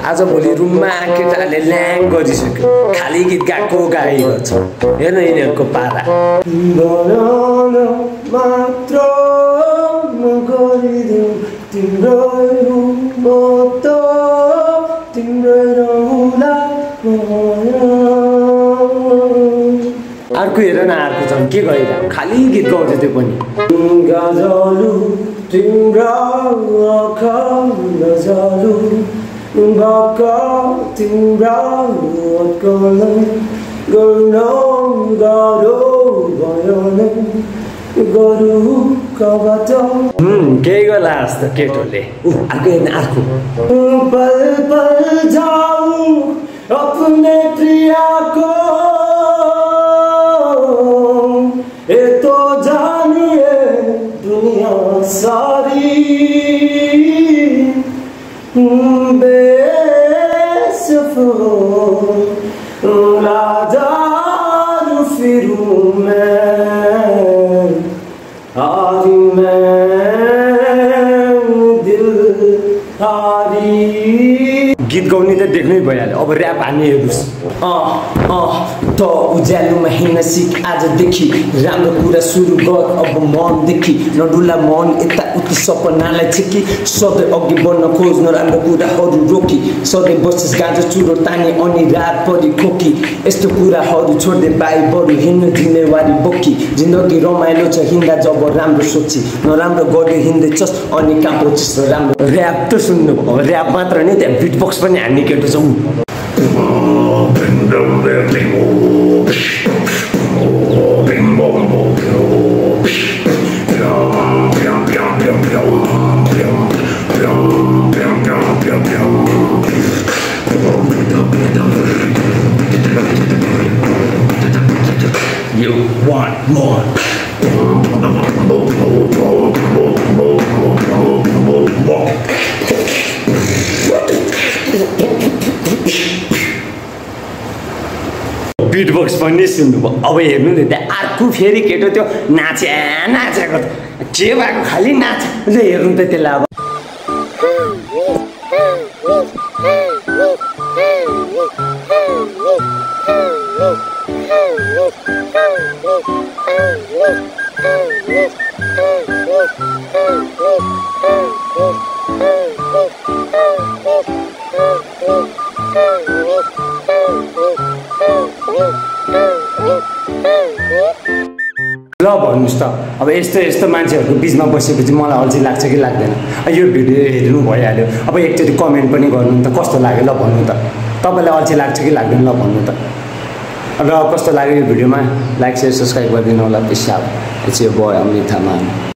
आज भोलि रुममा केटाले ल्याङ गरिसक्यो खाली गीत गाएको गाइरहेछ हेर्न यिनीहरूको पारा मात्र गरिदेऊ तिम्रो अर्को हेर न अर्को छन् के गरिरह खाली गीत गाउँछ त्यो पनि गजलु तिम्रो आँखा नजालु बाका तिम्रो अत्कलै गर्न गाह्रो भयो नै गरु कबाट केही गर्ला जस्तो केटोले अर्को हेर्न अर्को पल पल जाऊ अपने प्रियाको तो जानिए दुनिया सारी बेसफर लाजार फिरूं मैं हारी मैं दिल हारी गीत गाउने त देख्नै भइहाल्यो अब ऱ्याप हान्ने हेर्नुहोस् त उज्यालोमा हिँड्न सिक आजदेखि राम्रो कुरा सुरु गर अब मनदेखि नडुला मन यता उति सपनालाई छिकी सधैँ अघि बढ्न खोज नराम्रो कुराहरू रोकी सधैँ बसिस गाँजा चुरो ताने अनि रात परि खोकी यस्तो कुराहरू छोड्दै बाई बरु हिँड्न जिम्मेवारी बोकी जिन्दगी रमाइलो छ हिँड्दा जब राम्रो सोची नराम्रो गर्दै हिँड्दैछस् अनि काम पछिस राम्रो ऱ्याप त सुन्नु ऱ्याप मात्र नि त्यहाँ बिटबक्स पनि हान्ने केटो छ You want more? बिटबक्स पनि सुन्नुभयो अब हेर्नु नि त्यहाँ अर्को फेरि केटो त्यो नाचेको के भएको खालि नाच हेर्नु त त्यसलाई अब ल भन्नुहोस् त अब यस्तो मान्छेहरूको बिचमा बसेपछि मलाई अल्छी लाग्छ कि लाग्दैन यो भिडियो हेर्नु भइहाल्यो अब एकचोटि कमेन्ट पनि गर्नु त कस्तो लाग्यो ल भन्नु त तपाईँलाई अल्छी लाग्छ कि लाग्दैन ल भन्नु त र कस्तो लाग्यो यो भिडियोमा लाइक शेयर सब्सक्राइब गरिदिनु होला peace out it's your boy Amrit थामान